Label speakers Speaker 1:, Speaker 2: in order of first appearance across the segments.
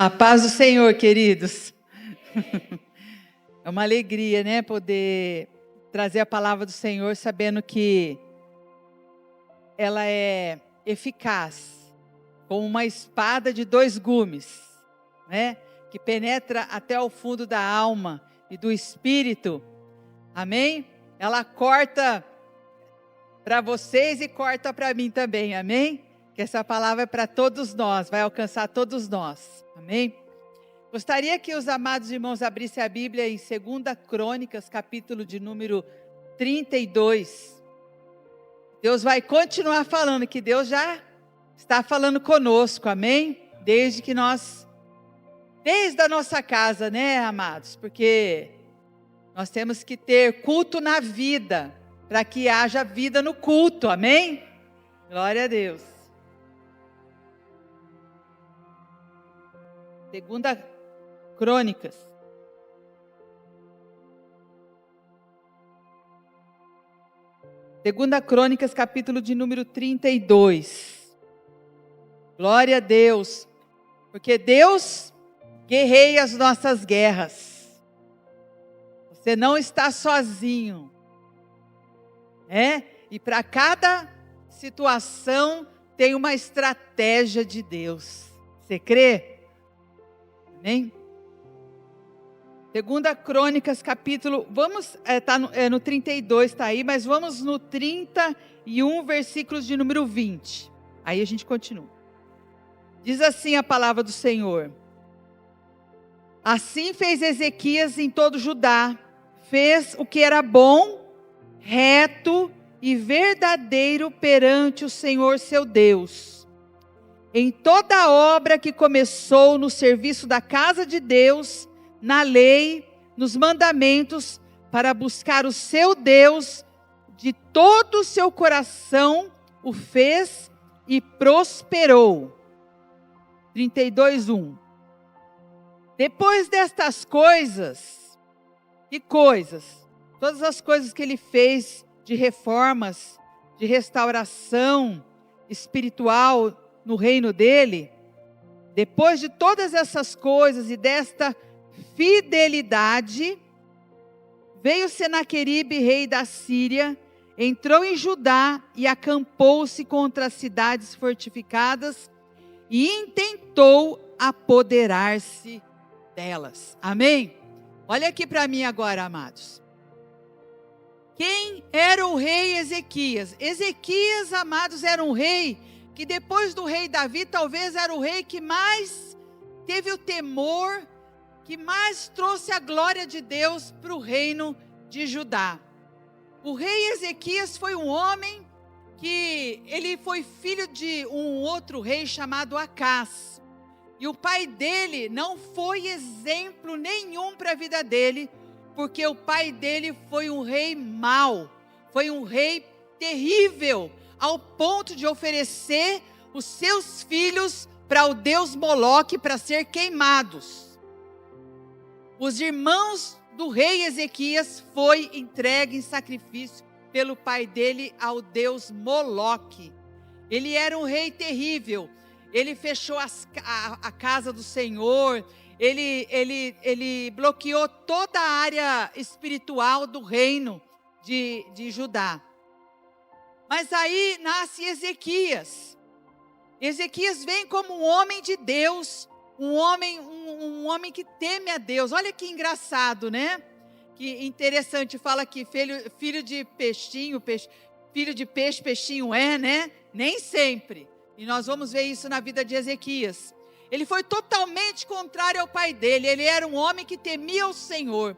Speaker 1: A paz do Senhor, queridos. É uma alegria, né, poder trazer a palavra do Senhor sabendo que ela é eficaz, como uma espada de dois gumes, né, que penetra até o fundo da alma e do espírito. Amém? Ela corta para vocês e corta para mim também, amém? Que essa palavra é para todos nós, vai alcançar todos nós, amém? Gostaria que os amados irmãos abrissem a Bíblia em 2 Crônicas, capítulo de número 32. Deus vai continuar falando, que Deus já está falando conosco, amém? Desde a nossa casa, né, amados? Porque nós temos que ter culto na vida, para que haja vida no culto, amém? Glória a Deus. 2 Crônicas. Segunda Crônicas, capítulo de número 32. Glória a Deus. Porque Deus guerreia as nossas guerras. Você não está sozinho. E para cada situação tem uma estratégia de Deus. Você crê? Amém? 2 Crônicas, capítulo, no 32, está aí, mas vamos no 31, versículos de número 20. Aí a gente continua. Diz assim a palavra do Senhor. Assim fez Ezequias em todo Judá, fez o que era bom, reto e verdadeiro perante o Senhor seu Deus. Em toda a obra que começou no serviço da casa de Deus, na lei, nos mandamentos, para buscar o seu Deus, de todo o seu coração, o fez e prosperou. 32:1. Depois destas coisas, que coisas? Todas as coisas que ele fez de reformas, de restauração espiritual no reino dele, depois de todas essas coisas e desta fidelidade, veio Senaqueribe, rei da Síria, entrou em Judá e acampou-se contra as cidades fortificadas e intentou apoderar-se delas. Amém? Olha aqui para mim agora, amados. Quem era o rei Ezequias? Ezequias, amados, era um rei que depois do rei Davi, talvez era o rei que mais teve o temor, que mais trouxe a glória de Deus para o reino de Judá. O rei Ezequias foi um homem que ele foi filho de um outro rei chamado Acás. E o pai dele não foi exemplo nenhum para a vida dele, porque o pai dele foi um rei mau, foi um rei terrível, ao ponto de oferecer os seus filhos para o deus Moloque para ser queimados. Os irmãos do rei Ezequias foi entregue em sacrifício pelo pai dele ao deus Moloque. Ele era um rei terrível. Ele fechou a casa do Senhor. Ele bloqueou toda a área espiritual do reino de Judá. Mas aí nasce Ezequias. Ezequias vem como um homem de Deus, um homem que teme a Deus. Olha que engraçado, né? Que interessante, fala que filho de peixinho, filho de peixe, peixinho é, né? Nem sempre. E nós vamos ver isso na vida de Ezequias. Ele foi totalmente contrário ao pai dele. Ele era um homem que temia o Senhor.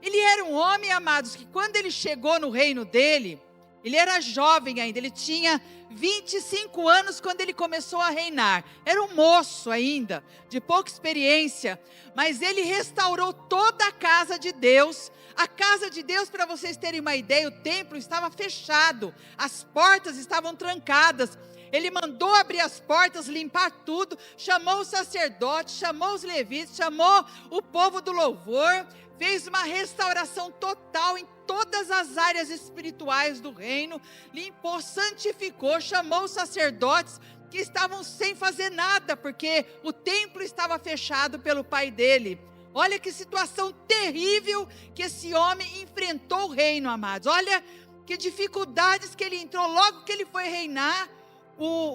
Speaker 1: Ele era um homem, amados, que quando ele chegou no reino dele, ele era jovem ainda, ele tinha 25 anos quando ele começou a reinar. Era um moço ainda, de pouca experiência, mas ele restaurou toda a casa de Deus. A casa de Deus, para vocês terem uma ideia, o templo estava fechado, as portas estavam trancadas. Ele mandou abrir as portas, limpar tudo, chamou o sacerdote, chamou os levitas, chamou o povo do louvor, fez uma restauração total em todas as áreas espirituais do reino, limpou, santificou, chamou os sacerdotes que estavam sem fazer nada, porque o templo estava fechado pelo pai dele. Olha que situação terrível que esse homem enfrentou o reino, amados. Olha que dificuldades que ele entrou logo que ele foi reinar.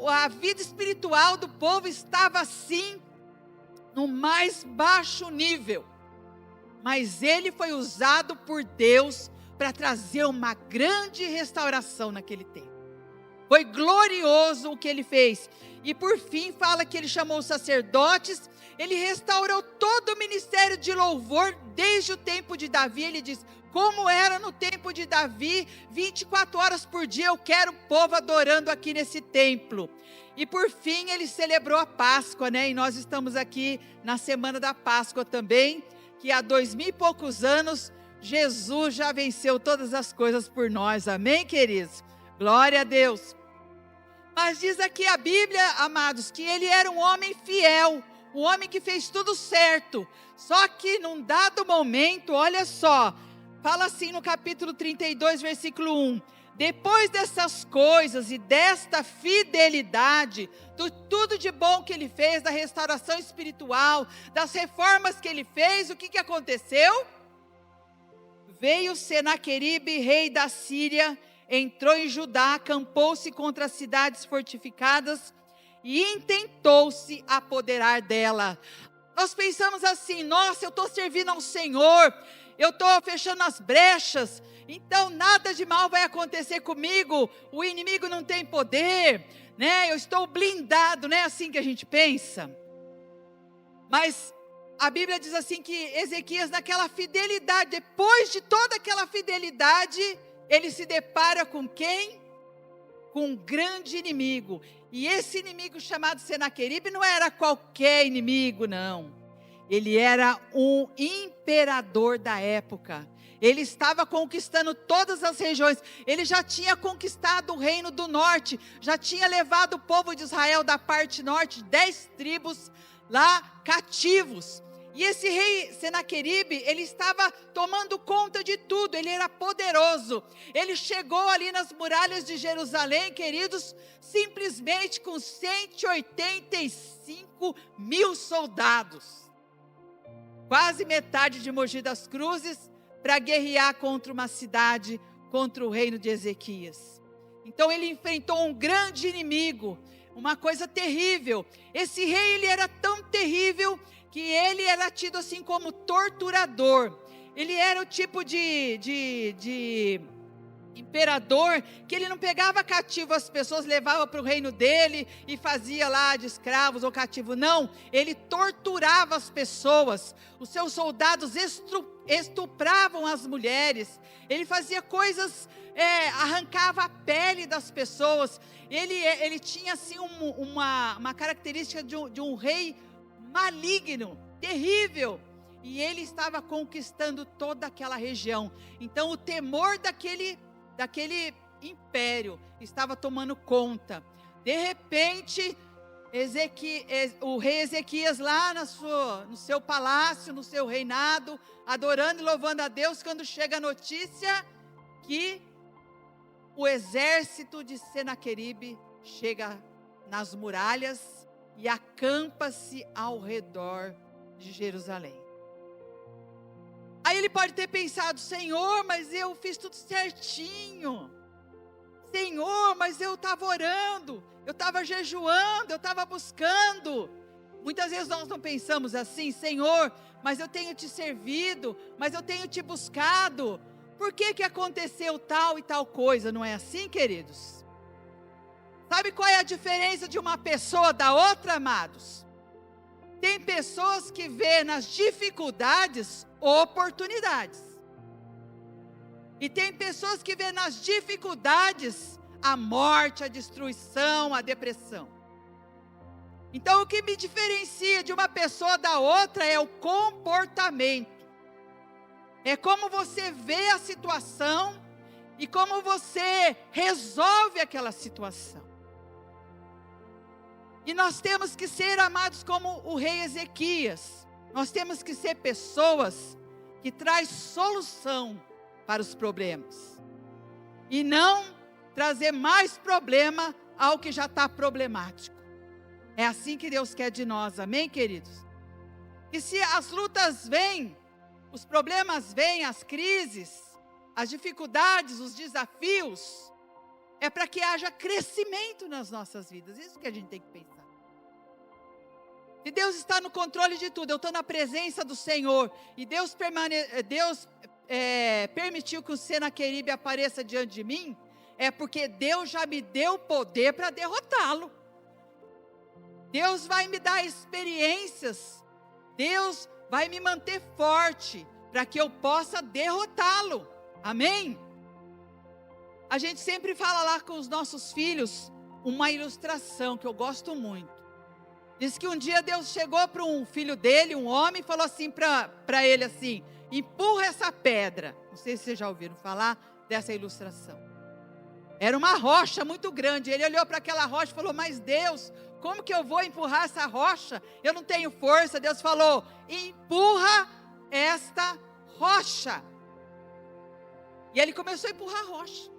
Speaker 1: A vida espiritual do povo estava assim, no mais baixo nível. Mas ele foi usado por Deus para trazer uma grande restauração naquele tempo. Foi glorioso o que ele fez. E por fim fala que ele chamou os sacerdotes, ele restaurou todo o ministério de louvor desde o tempo de Davi. Ele diz, como era no tempo de Davi, 24 horas por dia eu quero o povo adorando aqui nesse templo. E por fim ele celebrou a Páscoa, né? E nós estamos aqui na semana da Páscoa também, que há 2000 e poucos anos, Jesus já venceu todas as coisas por nós, amém, queridos? Glória a Deus. Mas diz aqui a Bíblia, amados, que ele era um homem fiel, um homem que fez tudo certo. Só que num dado momento, olha só, fala assim no capítulo 32, versículo 1. Depois dessas coisas e desta fidelidade, de tudo de bom que ele fez, da restauração espiritual, das reformas que ele fez, o que aconteceu? Veio Senaqueribe, rei da Síria, entrou em Judá, acampou-se contra as cidades fortificadas e intentou-se apoderar dela. Nós pensamos assim, nossa, eu estou servindo ao Senhor, eu estou fechando as brechas, então nada de mal vai acontecer comigo, o inimigo não tem poder, né? Eu estou blindado, não é assim que a gente pensa? Mas a Bíblia diz assim que Ezequias, naquela fidelidade, depois de toda aquela fidelidade, ele se depara com quem? Com um grande inimigo. E esse inimigo chamado Senaqueribe não era qualquer inimigo, não. Ele era um imperador da época. Ele estava conquistando todas as regiões. Ele já tinha conquistado o reino do norte. Já tinha levado o povo de Israel da parte norte, 10 tribos lá cativos. E esse rei Senaqueribe, ele estava tomando conta de tudo, ele era poderoso. Ele chegou ali nas muralhas de Jerusalém, queridos, simplesmente com 185 mil soldados. Quase metade de Mogi das Cruzes, para guerrear contra uma cidade, contra o reino de Ezequias. Então ele enfrentou um grande inimigo, uma coisa terrível. Esse rei, ele era tão terrível que ele era tido assim como torturador. Ele era o tipo de imperador que ele não pegava cativo as pessoas, levava para o reino dele e fazia lá de escravos ou cativo. Não, ele torturava as pessoas. Os seus soldados estupravam as mulheres. Ele fazia coisas, arrancava a pele das pessoas. Ele tinha assim uma característica de um rei maligno, terrível, e ele estava conquistando toda aquela região. Então o temor daquele império estava tomando conta. De repente, o rei Ezequias lá no seu palácio, no seu reinado, adorando e louvando a Deus, quando chega a notícia que o exército de Senaqueribe chega nas muralhas e acampa-se ao redor de Jerusalém. Aí ele pode ter pensado, Senhor, mas eu fiz tudo certinho. Senhor, mas eu estava orando, eu estava jejuando, eu estava buscando. Muitas vezes nós não pensamos assim, Senhor, mas eu tenho te servido, mas eu tenho te buscado. Por que aconteceu tal e tal coisa? Não é assim, queridos? Sabe qual é a diferença de uma pessoa da outra, amados? Tem pessoas que vê nas dificuldades oportunidades. E tem pessoas que vê nas dificuldades a morte, a destruição, a depressão. Então o que me diferencia de uma pessoa da outra é o comportamento. É como você vê a situação e como você resolve aquela situação. E nós temos que ser, amados, como o rei Ezequias. Nós temos que ser pessoas que traz solução para os problemas. E não trazer mais problema ao que já está problemático. É assim que Deus quer de nós, amém, queridos? E se as lutas vêm, os problemas vêm, as crises, as dificuldades, os desafios, é para que haja crescimento nas nossas vidas. Isso que a gente tem que pensar. Se Deus está no controle de tudo, eu estou na presença do Senhor, e Deus permitiu que o Senaqueribe apareça diante de mim, é porque Deus já me deu poder para derrotá-lo. Deus vai me dar experiências, Deus vai me manter forte, para que eu possa derrotá-lo, amém? A gente sempre fala lá com os nossos filhos, uma ilustração que eu gosto muito. Diz que um dia Deus chegou para um filho dele, um homem, e falou assim para ele assim: empurra essa pedra. Não sei se vocês já ouviram falar dessa ilustração. Era uma rocha muito grande. Ele olhou para aquela rocha e falou: mas Deus, como que eu vou empurrar essa rocha? Eu não tenho força. Deus falou: empurra esta rocha. E ele começou a empurrar a rocha.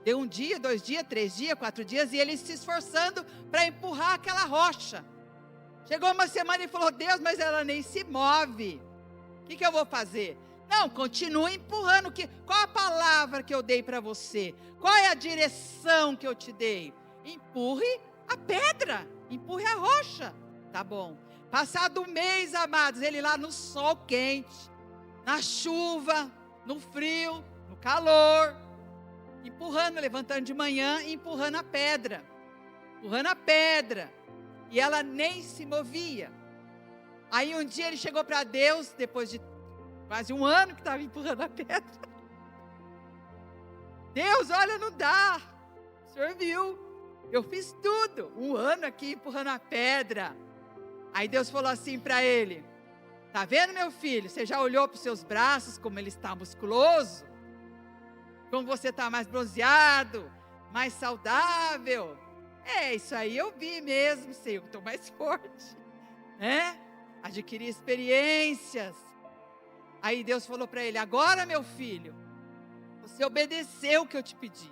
Speaker 1: Deu 1 dia, 2 dias, 3 dias, 4 dias, e ele se esforçando para empurrar aquela rocha. Chegou uma semana e falou: Deus, mas ela nem se move. O que eu vou fazer? Não, continue empurrando. Qual a palavra que eu dei para você? Qual é a direção que eu te dei? Empurre a pedra, empurre a rocha. Tá bom. Passado 1 mês, amados, ele lá no sol quente, na chuva, no frio, no calor, empurrando, levantando de manhã e empurrando a pedra. Empurrando a pedra. E ela nem se movia. Aí um dia ele chegou para Deus, depois de quase 1 ano que estava empurrando a pedra. Deus, olha, não dá. O Senhor viu. Eu fiz tudo. 1 ano aqui empurrando a pedra. Aí Deus falou assim para ele: tá vendo, meu filho? Você já olhou para os seus braços, como ele está musculoso? Como você está mais bronzeado, mais saudável? É, isso aí eu vi mesmo, sei, eu estou mais forte, né? Adquiri experiências. Aí Deus falou para ele: agora, meu filho, você obedeceu o que eu te pedi.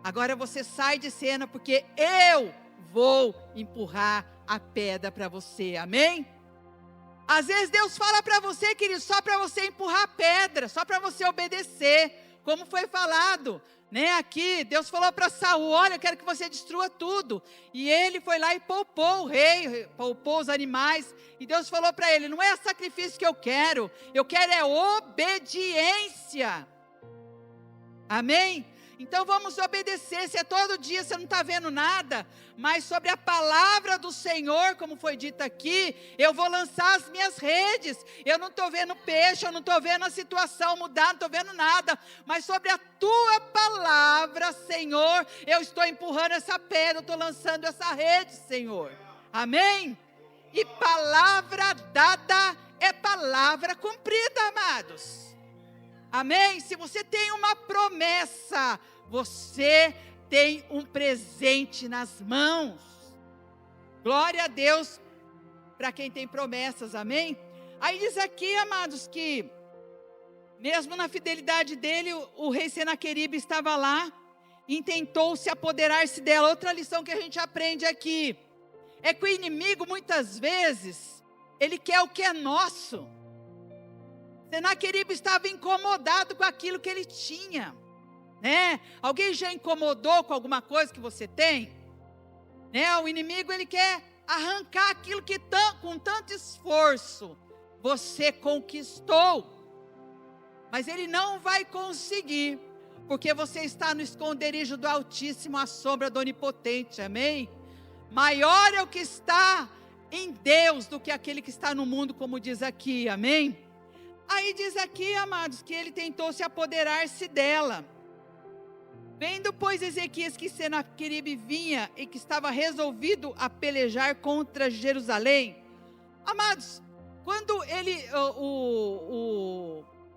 Speaker 1: Agora você sai de cena, porque eu vou empurrar a pedra para você, amém? Às vezes Deus fala para você, querido, só para você empurrar a pedra, só para você obedecer, como foi falado, né? Aqui, Deus falou para Saul: olha, eu quero que você destrua tudo. E ele foi lá e poupou o rei, poupou os animais. E Deus falou para ele: não é sacrifício que eu quero é obediência. Amém? Então vamos obedecer. Se é todo dia você não está vendo nada, mas sobre a palavra do Senhor, como foi dito aqui, eu vou lançar as minhas redes. Eu não estou vendo peixe, eu não estou vendo a situação mudar, não estou vendo nada, mas sobre a tua palavra, Senhor, eu estou empurrando essa pedra, eu estou lançando essa rede, Senhor. Amém? E palavra dada é palavra cumprida, amados. Amém? Se você tem uma promessa, você tem um presente nas mãos. Glória a Deus para quem tem promessas, amém? Aí diz aqui, amados, que mesmo na fidelidade dele, o rei Senaqueribe estava lá, intentou se apoderar-se dela. Outra lição que a gente aprende aqui é que o inimigo, muitas vezes, ele quer o que é nosso. Senaqueribe estava incomodado com aquilo que ele tinha, né? Alguém já incomodou com alguma coisa que você tem? Né? O inimigo, ele quer arrancar aquilo que com tanto esforço você conquistou, mas ele não vai conseguir, porque você está no esconderijo do Altíssimo, à sombra do Onipotente, amém? Maior é o que está em Deus do que aquele que está no mundo, como diz aqui, amém? Aí diz aqui, amados, que ele tentou se apoderar-se dela. Vendo, pois, Ezequias que Senaqueribe vinha e que estava resolvido a pelejar contra Jerusalém. Amados, quando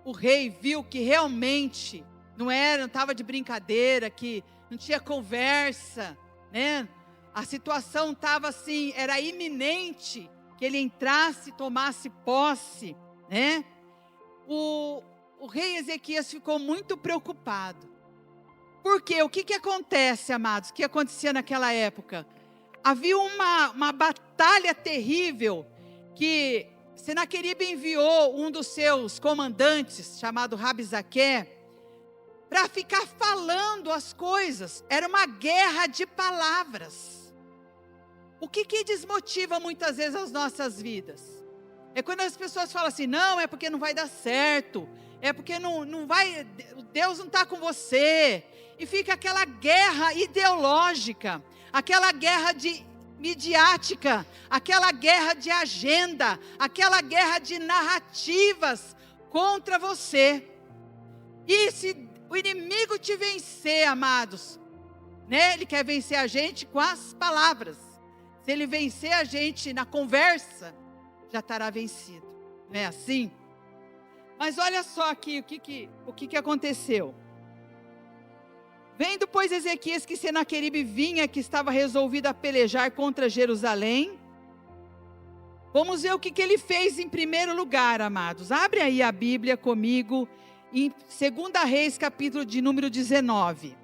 Speaker 1: o rei viu que realmente não estava de brincadeira, que não tinha conversa, né? A situação estava assim, era iminente que ele entrasse e tomasse posse, né? o rei Ezequias ficou muito preocupado. Por quê? O que acontece, amados? O que acontecia naquela época? Havia uma batalha terrível que Senaqueribe enviou um dos seus comandantes, chamado Rabizaque, para ficar falando as coisas. Era uma guerra de palavras. O que desmotiva muitas vezes as nossas vidas? É quando as pessoas falam assim, não, é porque não vai dar certo, é porque não vai, Deus não está com você. E fica aquela guerra ideológica, aquela guerra midiática, aquela guerra de agenda, aquela guerra de narrativas contra você. E se o inimigo te vencer, amados, né? Ele quer vencer a gente com as palavras. Se ele vencer a gente na conversa, já estará vencido. Não é assim? Mas olha só aqui o que aconteceu. Vendo, pois, Ezequias que Senaqueribe vinha, que estava resolvido a pelejar contra Jerusalém. Vamos ver o que ele fez em primeiro lugar, amados. Abre aí a Bíblia comigo, em 2 Reis, capítulo de número 19.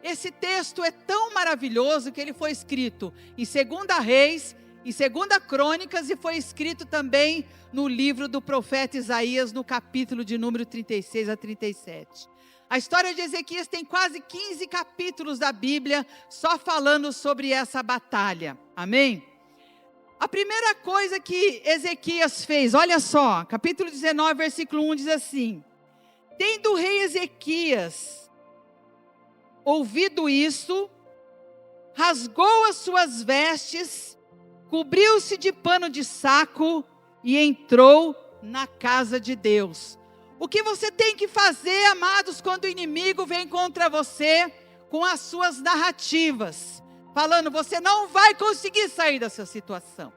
Speaker 1: Esse texto é tão maravilhoso que ele foi escrito em 2 Reis, em 2 Crônicas, e foi escrito também no livro do profeta Isaías, no capítulo de número 36 a 37. A história de Ezequias tem quase 15 capítulos da Bíblia, só falando sobre essa batalha. Amém? A primeira coisa que Ezequias fez, olha só, capítulo 19, versículo 1 diz assim: tendo o rei Ezequias ouvido isso, rasgou as suas vestes, cobriu-se de pano de saco e entrou na casa de Deus. O que você tem que fazer, amados, quando o inimigo vem contra você com as suas narrativas, falando, você não vai conseguir sair dessa situação.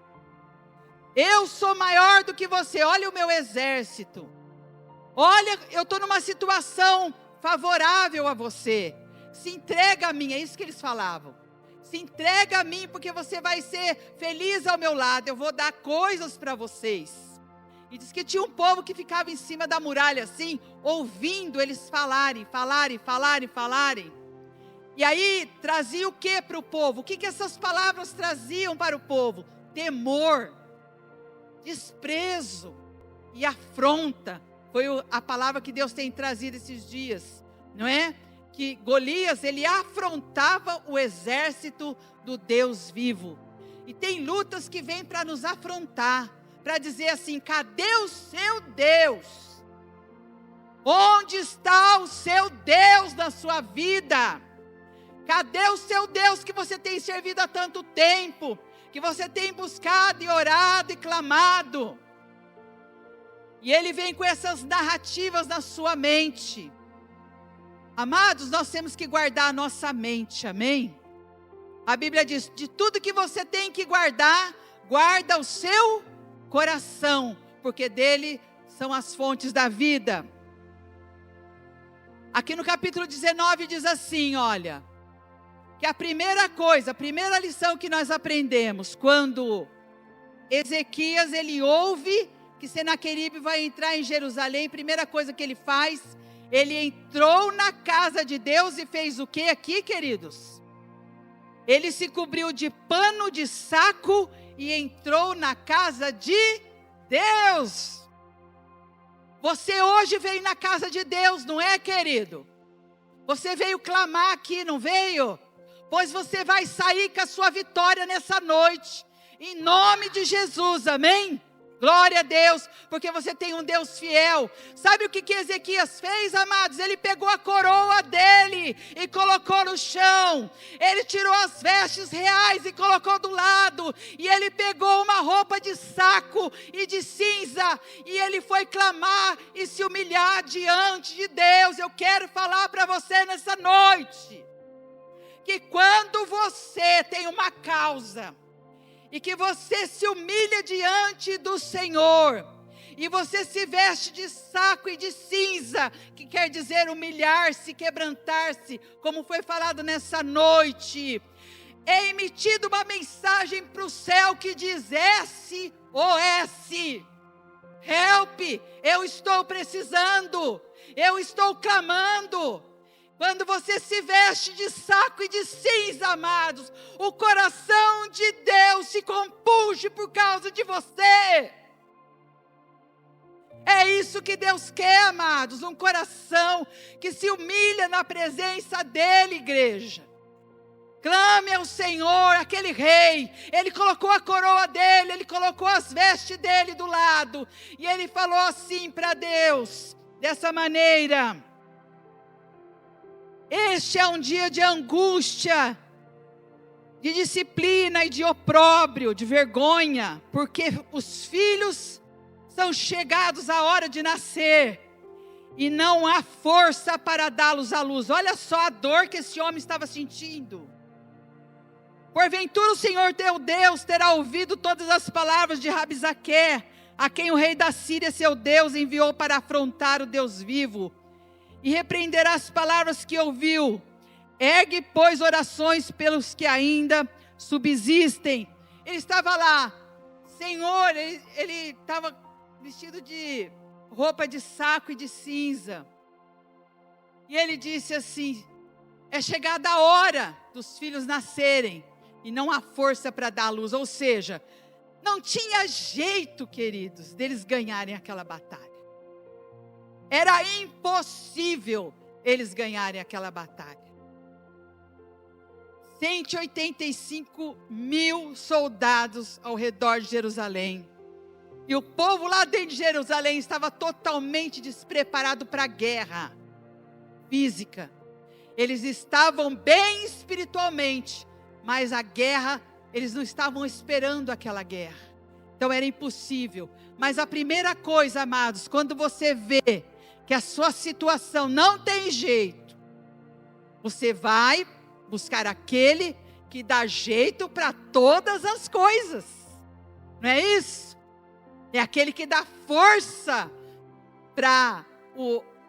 Speaker 1: Eu sou maior do que você, olha o meu exército. Olha, eu estou numa situação favorável a você. Se entrega a mim, é isso que eles falavam. Se entrega a mim, porque você vai ser feliz ao meu lado, eu vou dar coisas para vocês. E diz que tinha um povo que ficava em cima da muralha assim, ouvindo eles falarem. E aí trazia o que para o povo? O que essas palavras traziam para o povo? Temor, desprezo e afronta. Foi a palavra que Deus tem trazido esses dias, não é? Que Golias, ele afrontava o exército do Deus vivo. E tem lutas que vêm para nos afrontar, para dizer assim, cadê o seu Deus? Onde está o seu Deus na sua vida? Cadê o seu Deus que você tem servido há tanto tempo? Que você tem buscado e orado e clamado? E ele vem com essas narrativas na sua mente. Amados, nós temos que guardar a nossa mente, amém? A Bíblia diz, de tudo que você tem que guardar, guarda o seu coração, porque dele são as fontes da vida. Aqui no capítulo 19 diz assim, olha, que a primeira lição que nós aprendemos, quando Ezequias, ele ouve que Senaqueribe vai entrar em Jerusalém, primeira coisa que ele faz, ele entrou na casa de Deus e fez o que aqui, queridos? Ele se cobriu de pano de saco e entrou na casa de Deus. Você hoje veio na casa de Deus, não é, querido? Você veio clamar aqui, não veio? Pois você vai sair com a sua vitória nessa noite, em nome de Jesus, amém? Glória a Deus, porque você tem um Deus fiel. Sabe o que Ezequias fez, amados? Ele pegou a coroa dele e colocou no chão. Ele tirou as vestes reais e colocou do lado. E ele pegou uma roupa de saco e de cinza. E ele foi clamar e se humilhar diante de Deus. Eu quero falar para você nessa noite, que quando você tem uma causa, e que você se humilha diante do Senhor, e você se veste de saco e de cinza, que quer dizer humilhar-se, quebrantar-se, como foi falado nessa noite, é emitida uma mensagem para o céu que diz SOS. Help, eu estou precisando, eu estou clamando. Quando você se veste de saco e de cinza, amados, o coração de Deus se compunge por causa de você. É isso que Deus quer, amados, um coração que se humilha na presença dEle, igreja. Clame ao Senhor, aquele rei, ele colocou a coroa dele, ele colocou as vestes dele do lado, e ele falou assim para Deus, dessa maneira: este é um dia de angústia, de disciplina e de opróbrio, de vergonha, porque os filhos são chegados à hora de nascer, e não há força para dá-los à luz. Olha só a dor que esse homem estava sentindo. Porventura o Senhor teu Deus terá ouvido todas as palavras de Rabsaque, a quem o rei da Síria, seu Deus, enviou para afrontar o Deus vivo, e repreenderá as palavras que ouviu. Ergue, pois, orações pelos que ainda subsistem. Ele estava lá, Senhor, ele estava vestido de roupa de saco e de cinza, e ele disse assim: é chegada a hora dos filhos nascerem, e não há força para dar a luz. Ou seja, não tinha jeito, queridos, deles ganharem aquela batalha. Era impossível eles ganharem aquela batalha. 185 mil soldados ao redor de Jerusalém. E o povo lá dentro de Jerusalém estava totalmente despreparado para a guerra física. Eles estavam bem espiritualmente, mas a guerra, eles não estavam esperando aquela guerra. Então era impossível. Mas a primeira coisa, amados, quando você vê que a sua situação não tem jeito, você vai buscar aquele que dá jeito para todas as coisas. Não é isso? É aquele que dá força para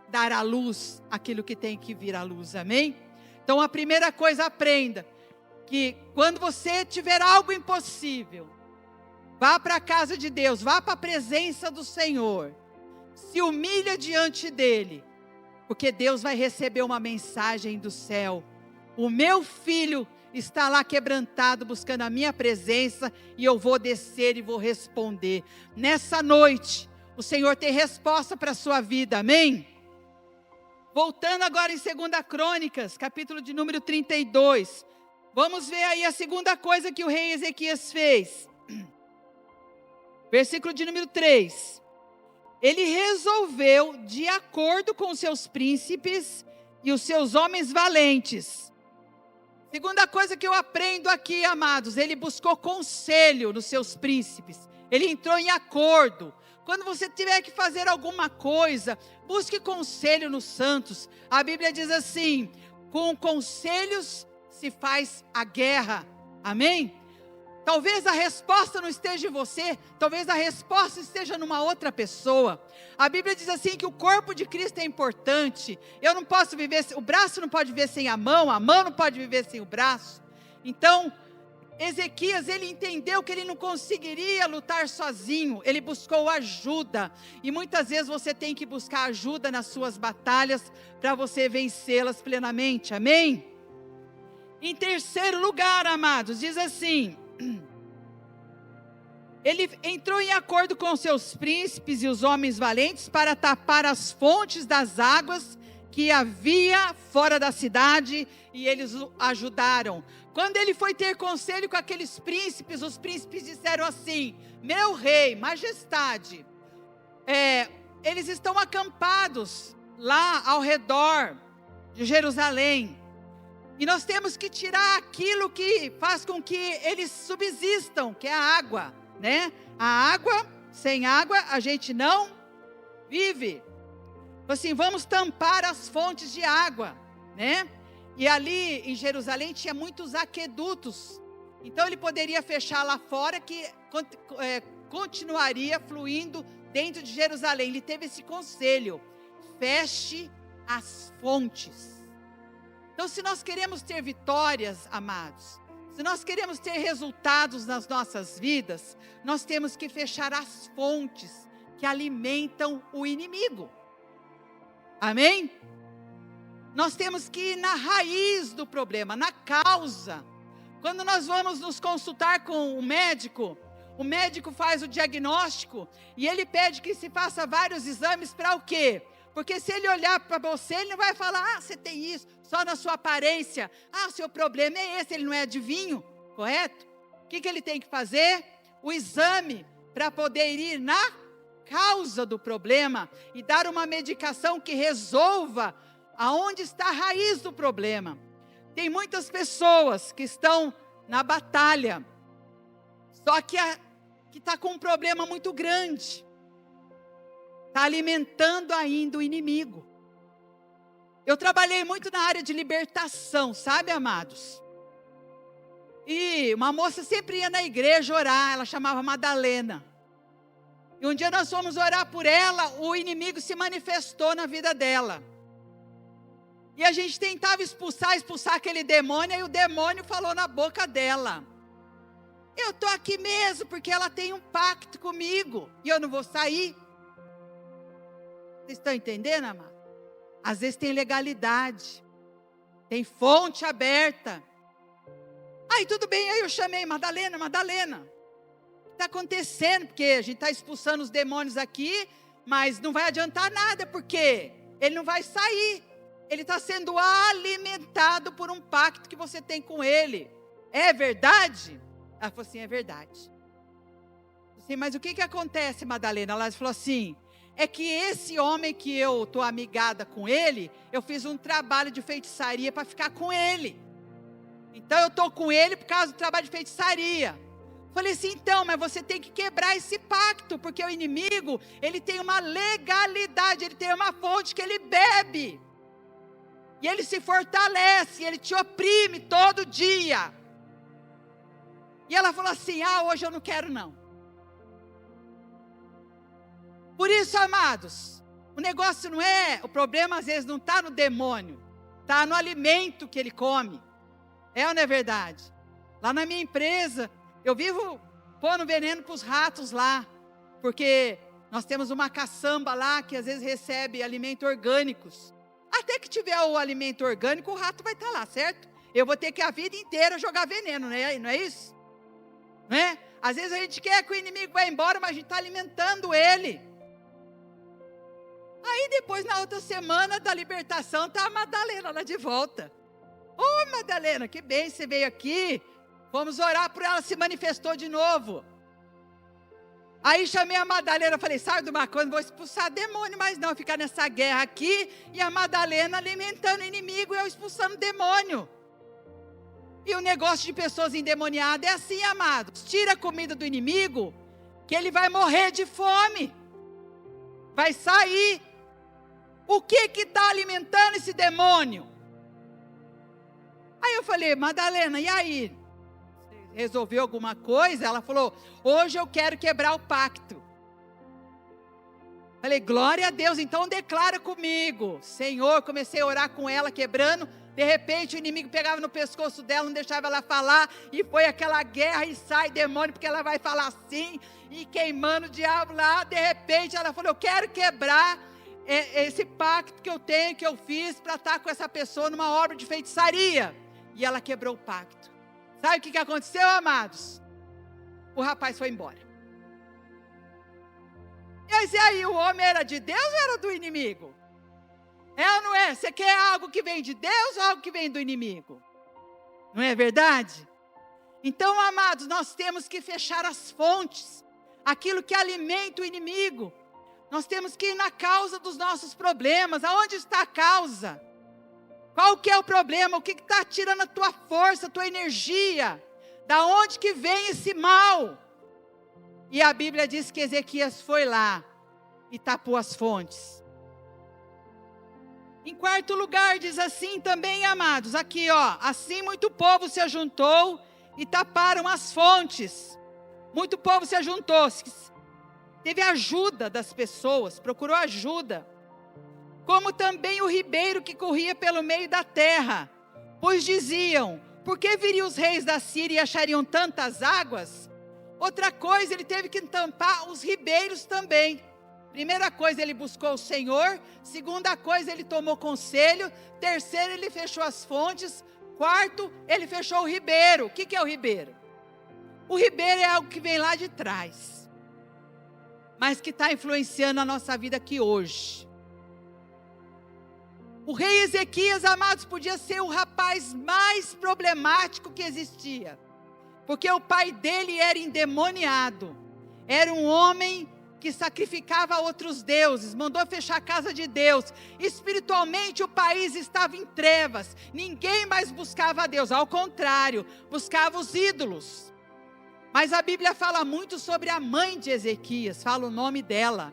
Speaker 1: dar à luz aquilo que tem que vir à luz, amém? Então a primeira coisa, aprenda que quando você tiver algo impossível, vá para a casa de Deus, vá para a presença do Senhor, se humilha diante dele, porque Deus vai receber uma mensagem do céu: o meu filho está lá quebrantado, buscando a minha presença, e eu vou descer e vou responder. Nessa noite, o Senhor tem resposta para a sua vida, amém? Voltando agora em 2 Crônicas, capítulo de número 32, vamos ver aí a segunda coisa que o rei Ezequias fez. Versículo de número 3. Ele resolveu, de acordo com os seus príncipes e os seus homens valentes. Segunda coisa que eu aprendo aqui, amados, ele buscou conselho nos seus príncipes. Ele entrou em acordo. Quando você tiver que fazer alguma coisa, busque conselho nos santos. A Bíblia diz assim: com conselhos se faz a guerra. Amém? Talvez a resposta não esteja em você, talvez a resposta esteja numa outra pessoa. A Bíblia diz assim que o corpo de Cristo é importante. Eu não posso viver, o braço não pode viver sem a mão não pode viver sem o braço. Então, Ezequias, ele entendeu que ele não conseguiria lutar sozinho, ele buscou ajuda. E muitas vezes você tem que buscar ajuda nas suas batalhas para você vencê-las plenamente, amém? Em terceiro lugar, amados, diz assim: ele entrou em acordo com os seus príncipes e os homens valentes para tapar as fontes das águas que havia fora da cidade, e eles o ajudaram. Quando ele foi ter conselho com aqueles príncipes, os príncipes disseram assim: meu rei, majestade, eles estão acampados lá ao redor de Jerusalém, e nós temos que tirar aquilo que faz com que eles subsistam, que é a água, né? A água, sem água a gente não vive. Assim, vamos tampar as fontes de água, né? E ali em Jerusalém tinha muitos aquedutos. Então ele poderia fechar lá fora, que continuaria fluindo dentro de Jerusalém. Ele teve esse conselho: feche as fontes. Então, se nós queremos ter vitórias, amados, se nós queremos ter resultados nas nossas vidas, nós temos que fechar as fontes que alimentam o inimigo. Amém? Nós temos que ir na raiz do problema, na causa. Quando nós vamos nos consultar com o médico faz o diagnóstico e ele pede que se faça vários exames para o quê? Porque se ele olhar para você, ele não vai falar, você tem isso, só na sua aparência. O seu problema é esse, ele não é adivinho, correto? O que ele tem que fazer? O exame para poder ir na causa do problema e dar uma medicação que resolva aonde está a raiz do problema. Tem muitas pessoas que estão na batalha, só que está com um problema muito grande. Está alimentando ainda o inimigo. Eu trabalhei muito na área de libertação, sabe, amados? E uma moça sempre ia na igreja orar, ela chamava Madalena. E um dia nós fomos orar por ela, o inimigo se manifestou na vida dela. E a gente tentava expulsar aquele demônio, e o demônio falou na boca dela: eu estou aqui mesmo, porque ela tem um pacto comigo, e eu não vou sair. Vocês estão entendendo, amado? Às vezes tem legalidade, tem fonte aberta. Aí tudo bem, aí eu chamei Madalena. O que está acontecendo? Porque a gente está expulsando os demônios aqui, mas não vai adiantar nada, porque ele não vai sair. Ele está sendo alimentado por um pacto que você tem com ele. É verdade? Ela falou assim, é verdade. Eu disse, mas o que acontece, Madalena? Ela falou assim, é que esse homem que eu estou amigada com ele, eu fiz um trabalho de feitiçaria para ficar com ele. Então eu estou com ele por causa do trabalho de feitiçaria. Falei assim, então, mas você tem que quebrar esse pacto, porque o inimigo, ele tem uma legalidade, ele tem uma fonte que ele bebe. E ele se fortalece, ele te oprime todo dia. E ela falou assim, hoje eu não quero não. Por isso, amados, o negócio não é, o problema às vezes não está no demônio, está no alimento que ele come. É ou não é verdade? Lá na minha empresa, eu vivo pondo veneno para os ratos lá, porque nós temos uma caçamba lá que às vezes recebe alimentos orgânicos. Até que tiver o alimento orgânico, o rato vai estar lá, certo? Eu vou ter que a vida inteira jogar veneno, né? Não é isso? Não é? Às vezes a gente quer que o inimigo vá embora, mas a gente está alimentando ele. Aí depois, na outra semana da libertação, está a Madalena lá de volta. Ô Madalena, que bem, você veio aqui. Vamos orar por ela, se manifestou de novo. Aí chamei a Madalena, falei, sabe de uma coisa, não vou expulsar demônio mais não, ficar nessa guerra aqui, e a Madalena alimentando o inimigo e eu expulsando demônio. E o negócio de pessoas endemoniadas é assim, amados, tira a comida do inimigo, que ele vai morrer de fome, vai sair. O que está alimentando esse demônio? Aí eu falei, Madalena, e aí? Resolveu alguma coisa? Ela falou, hoje eu quero quebrar o pacto. Falei, glória a Deus, então declara comigo. Senhor, comecei a orar com ela, quebrando. De repente o inimigo pegava no pescoço dela, não deixava ela falar. E foi aquela guerra e sai demônio, porque ela vai falar assim. E queimando o diabo lá. De repente ela falou, eu quero quebrar esse pacto que eu tenho, que eu fiz para estar com essa pessoa numa obra de feitiçaria. E ela quebrou o pacto. Sabe o que aconteceu, amados? O rapaz foi embora. E aí, o homem era de Deus ou era do inimigo? É ou não é? Você quer algo que vem de Deus ou algo que vem do inimigo? Não é verdade? Então, amados, nós temos que fechar as fontes, aquilo que alimenta o inimigo. Nós temos que ir na causa dos nossos problemas. Aonde está a causa? Qual que é o problema? O que está tirando a tua força, a tua energia? Da onde que vem esse mal? E a Bíblia diz que Ezequias foi lá e tapou as fontes. Em quarto lugar, diz assim também, amados, aqui ó, assim muito povo se ajuntou e taparam as fontes. Muito povo se ajuntou, teve ajuda das pessoas, procurou ajuda. Como também o ribeiro que corria pelo meio da terra. Pois diziam, por que viriam os reis da Síria e achariam tantas águas? Outra coisa, ele teve que tampar os ribeiros também. Primeira coisa, ele buscou o Senhor. Segunda coisa, ele tomou conselho. Terceiro, ele fechou as fontes. Quarto, ele fechou o ribeiro. O que é o ribeiro? O ribeiro é algo que vem lá de trás, mas que está influenciando a nossa vida aqui hoje. O rei Ezequias, amados, podia ser o rapaz mais problemático que existia, porque o pai dele era endemoniado, era um homem que sacrificava outros deuses, mandou fechar a casa de Deus. Espiritualmente o país estava em trevas, ninguém mais buscava a Deus, ao contrário, buscava os ídolos. Mas a Bíblia fala muito sobre a mãe de Ezequias, fala o nome dela.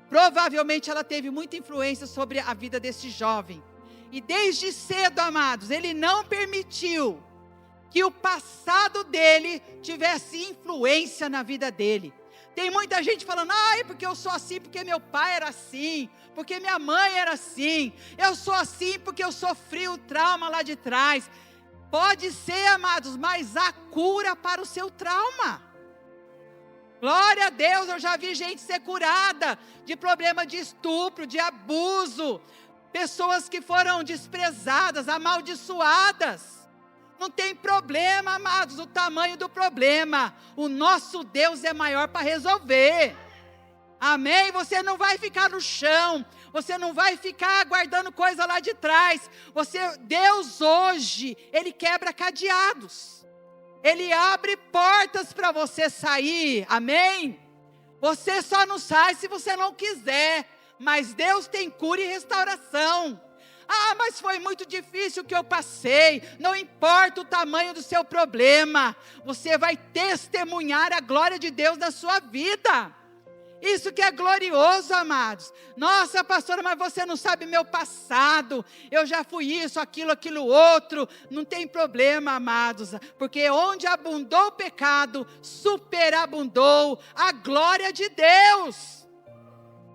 Speaker 1: Provavelmente ela teve muita influência sobre a vida desse jovem. E desde cedo, amados, ele não permitiu que o passado dele tivesse influência na vida dele. Tem muita gente falando, porque eu sou assim, porque meu pai era assim, porque minha mãe era assim, eu sou assim porque eu sofri o trauma lá de trás. Pode ser, amados, mas há cura para o seu trauma. Glória a Deus, eu já vi gente ser curada de problema de estupro, de abuso, pessoas que foram desprezadas, amaldiçoadas. Não tem problema, amados, o tamanho do problema. O nosso Deus é maior para resolver. Amém? Você não vai ficar no chão. Você não vai ficar guardando coisa lá de trás. Deus hoje, Ele quebra cadeados. Ele abre portas para você sair. Amém? Você só não sai se você não quiser. Mas Deus tem cura e restauração. Mas foi muito difícil o que eu passei. Não importa o tamanho do seu problema. Você vai testemunhar a glória de Deus na sua vida. Isso que é glorioso, amados. Nossa, pastora, mas você não sabe meu passado. Eu já fui isso, aquilo outro. Não tem problema, amados. Porque onde abundou o pecado, superabundou a glória de Deus.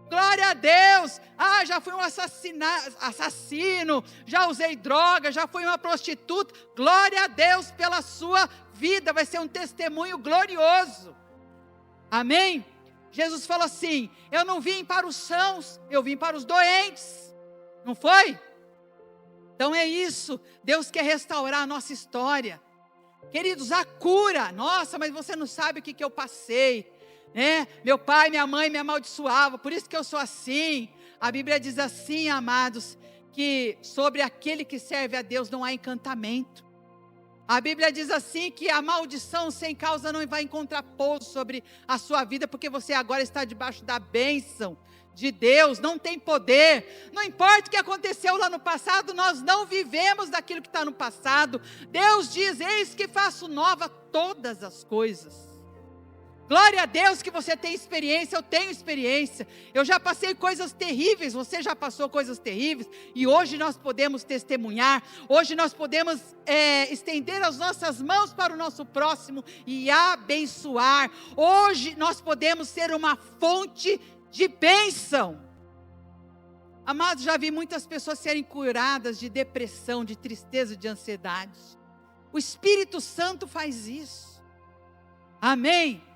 Speaker 1: Glória a Deus. Já fui um assassino. Já usei droga, já fui uma prostituta. Glória a Deus pela sua vida. Vai ser um testemunho glorioso. Amém? Jesus falou assim, eu não vim para os sãos, eu vim para os doentes. Não foi? Então é isso, Deus quer restaurar a nossa história. Queridos, a cura, nossa, mas você não sabe o que eu passei, né? Meu pai, minha mãe me amaldiçoavam, por isso que eu sou assim. A Bíblia diz assim, amados, que sobre aquele que serve a Deus não há encantamento. A Bíblia diz assim que a maldição sem causa não vai encontrar pouso sobre a sua vida, porque você agora está debaixo da bênção de Deus, não tem poder. Não importa o que aconteceu lá no passado, nós não vivemos daquilo que está no passado. Deus diz, eis que faço nova todas as coisas. Glória a Deus que você tem experiência, eu tenho experiência. Eu já passei coisas terríveis, você já passou coisas terríveis. E hoje nós podemos testemunhar, hoje nós podemos estender as nossas mãos para o nosso próximo e abençoar. Hoje nós podemos ser uma fonte de bênção. Amados, já vi muitas pessoas serem curadas de depressão, de tristeza, de ansiedade. O Espírito Santo faz isso. Amém?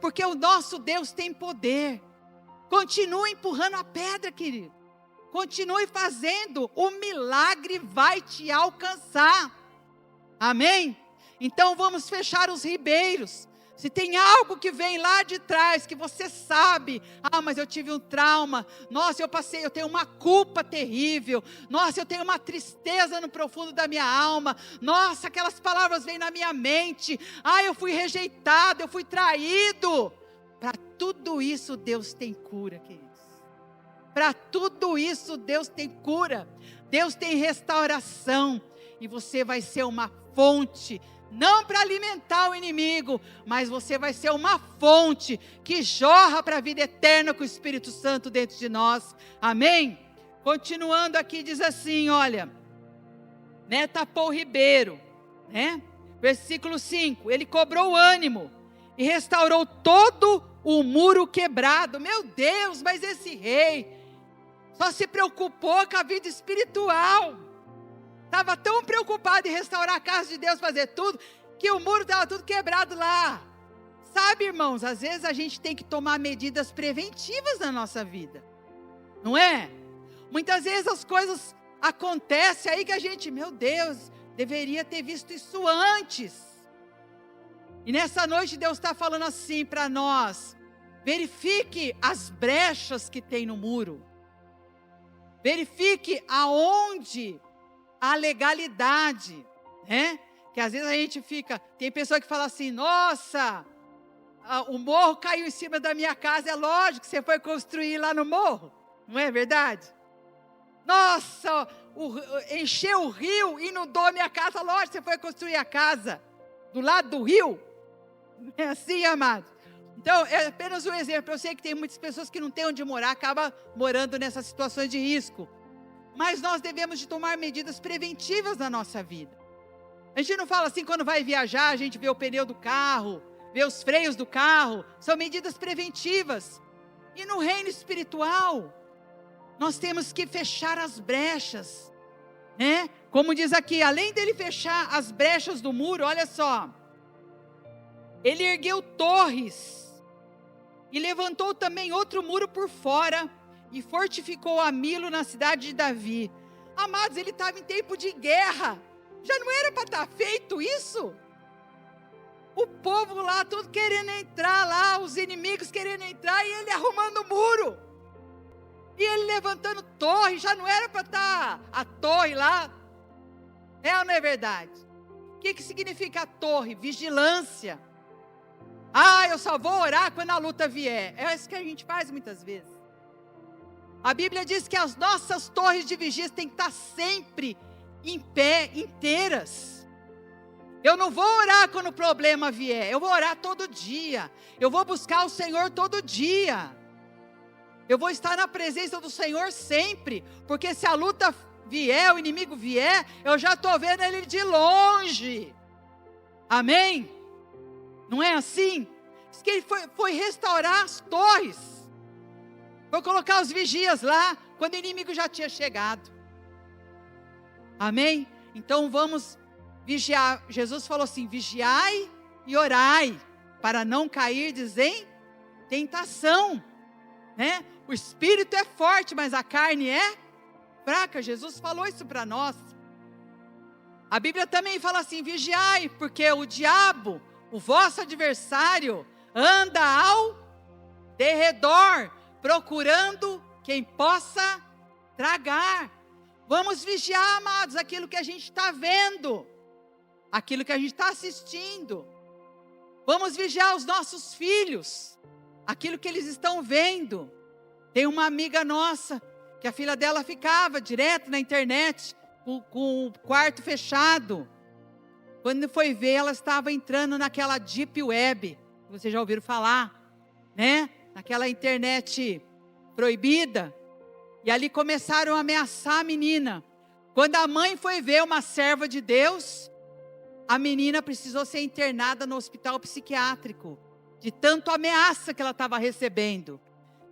Speaker 1: Porque o nosso Deus tem poder. Continue empurrando a pedra, querido. Continue fazendo, o milagre vai te alcançar. Amém? Então vamos fechar os ribeiros. Se tem algo que vem lá de trás, que você sabe, mas eu tive um trauma, nossa, eu tenho uma culpa terrível, nossa, eu tenho uma tristeza no profundo da minha alma, nossa, aquelas palavras vêm na minha mente, eu fui rejeitado, eu fui traído. Para tudo isso Deus tem cura, queridos. Para tudo isso Deus tem cura, Deus tem restauração, e você vai ser uma fonte, não para alimentar o inimigo, mas você vai ser uma fonte que jorra para a vida eterna com o Espírito Santo dentro de nós. Amém? Continuando aqui, diz assim, olha, tapou o ribeiro, Versículo 5, ele cobrou ânimo e restaurou todo o muro quebrado. Meu Deus, mas esse rei só se preocupou com a vida espiritual. Estava tão preocupado em restaurar a casa de Deus, fazer tudo, que o muro estava tudo quebrado lá. Sabe, irmãos, às vezes a gente tem que tomar medidas preventivas na nossa vida, não é? Muitas vezes as coisas acontecem aí que a gente, meu Deus, deveria ter visto isso antes. E nessa noite Deus está falando assim para nós: verifique as brechas que tem no muro. Verifique aonde há legalidade, né? Que às vezes a gente fica, tem pessoa que fala assim: nossa, o morro caiu em cima da minha casa. É lógico que você foi construir lá no morro, não é verdade? Nossa, encheu o rio, inundou a minha casa. Lógico que você foi construir a casa do lado do rio. Não é assim, amados? Então, é apenas um exemplo. Eu sei que tem muitas pessoas que não têm onde morar, acabam morando nessas situações de risco. Mas nós devemos de tomar medidas preventivas na nossa vida. A gente não fala assim, quando vai viajar, a gente vê o pneu do carro, vê os freios do carro. São medidas preventivas. E no reino espiritual, nós temos que fechar as brechas, né? Como diz aqui, além dele fechar as brechas do muro, olha só. Ele ergueu torres e levantou também outro muro por fora e fortificou a Milo na cidade de Davi. Amados, ele estava em tempo de guerra. Já não era para estar feito isso? O povo lá, todo querendo entrar lá, os inimigos querendo entrar, e ele arrumando o muro. E ele levantando torre, já não era para estar a torre lá? É ou não é verdade? O que significa a torre? Vigilância. Ah, eu só vou orar quando a luta vier. É isso que a gente faz muitas vezes. A Bíblia diz que as nossas torres de vigia têm que estar sempre em pé, inteiras. Eu não vou orar quando o problema vier. Eu vou orar todo dia. Eu vou buscar o Senhor todo dia. Eu vou estar na presença do Senhor sempre. Porque se a luta vier, o inimigo vier, eu já estou vendo ele de longe. Amém? Não é assim? Diz que ele foi restaurar as torres. Foi colocar os vigias lá, quando o inimigo já tinha chegado. Amém? Então vamos vigiar. Jesus falou assim: vigiai e orai, para não cair em tentação. Né? O espírito é forte, mas a carne é fraca. Jesus falou isso para nós. A Bíblia também fala assim: vigiai, porque o diabo, o vosso adversário, anda ao derredor, procurando quem possa tragar. Vamos vigiar, amados, aquilo que a gente está vendo, aquilo que a gente está assistindo. Vamos vigiar os nossos filhos, aquilo que eles estão vendo. Tem uma amiga nossa, que a filha dela ficava direto na internet, com o quarto fechado. Quando foi ver, ela estava entrando naquela deep web, vocês já ouviram falar, né? Naquela internet proibida. E ali começaram a ameaçar a menina. Quando a mãe foi ver uma serva de Deus, a menina precisou ser internada no hospital psiquiátrico, de tanto ameaça que ela estava recebendo.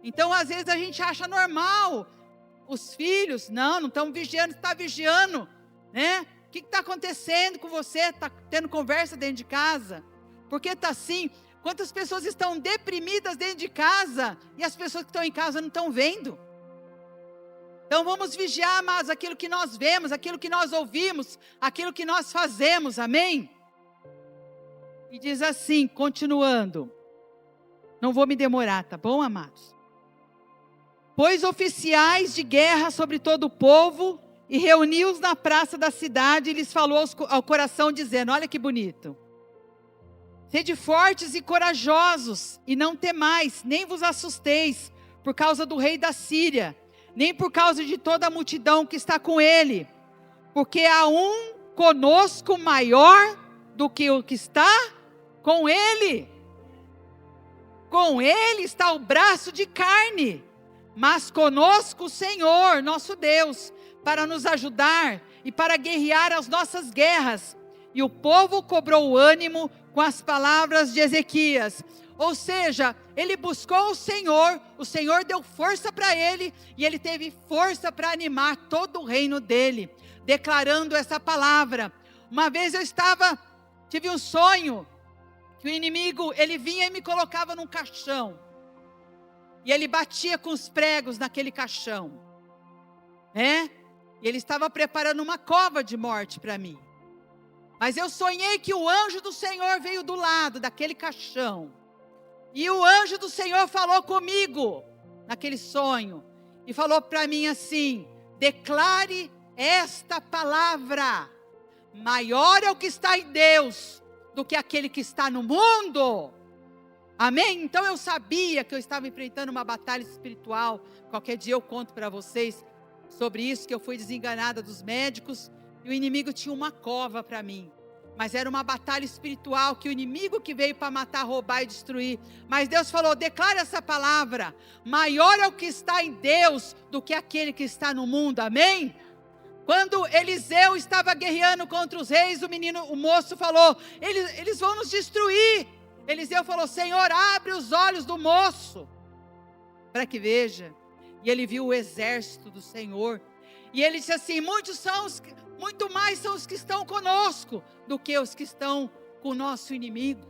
Speaker 1: Então, às vezes a gente acha normal, os filhos, não estão vigiando, está vigiando, né? O que está acontecendo com você? Está tendo conversa dentro de casa? Por que está assim? Quantas pessoas estão deprimidas dentro de casa e as pessoas que estão em casa não estão vendo? Então vamos vigiar, mas aquilo que nós vemos, aquilo que nós ouvimos, aquilo que nós fazemos, amém? E diz assim, continuando, não vou me demorar, tá bom, amados? Pôs oficiais de guerra sobre todo o povo e reuniu-os na praça da cidade e lhes falou ao coração, dizendo: olha que bonito. Sede fortes e corajosos, e não temais, nem vos assusteis, por causa do rei da Síria, nem por causa de toda a multidão que está com ele, porque há um conosco maior do que o que está com ele. Com ele está o braço de carne, mas conosco o Senhor, nosso Deus, para nos ajudar e para guerrear as nossas guerras. E o povo cobrou ânimo com as palavras de Ezequias. Ou seja, ele buscou o Senhor deu força para ele, e ele teve força para animar todo o reino dele, declarando essa palavra. Uma vez tive um sonho, que o inimigo, ele vinha e me colocava num caixão. E ele batia com os pregos naquele caixão. Né? E ele estava preparando uma cova de morte para mim. Mas eu sonhei que o anjo do Senhor veio do lado daquele caixão. E o anjo do Senhor falou comigo, naquele sonho. E falou para mim assim: declare esta palavra. Maior é o que está em Deus do que aquele que está no mundo. Amém? Então eu sabia que eu estava enfrentando uma batalha espiritual. Qualquer dia eu conto para vocês sobre isso, que eu fui desenganada dos médicos. E o inimigo tinha uma cova para mim. Mas era uma batalha espiritual, que o inimigo que veio para matar, roubar e destruir. Mas Deus falou: declara essa palavra. Maior é o que está em Deus do que aquele que está no mundo. Amém? Quando Eliseu estava guerreando contra os reis, o moço falou: eles vão nos destruir. Eliseu falou: Senhor, abre os olhos do moço, para que veja. E ele viu o exército do Senhor. E ele disse assim: muito mais são os que estão conosco do que os que estão com o nosso inimigo.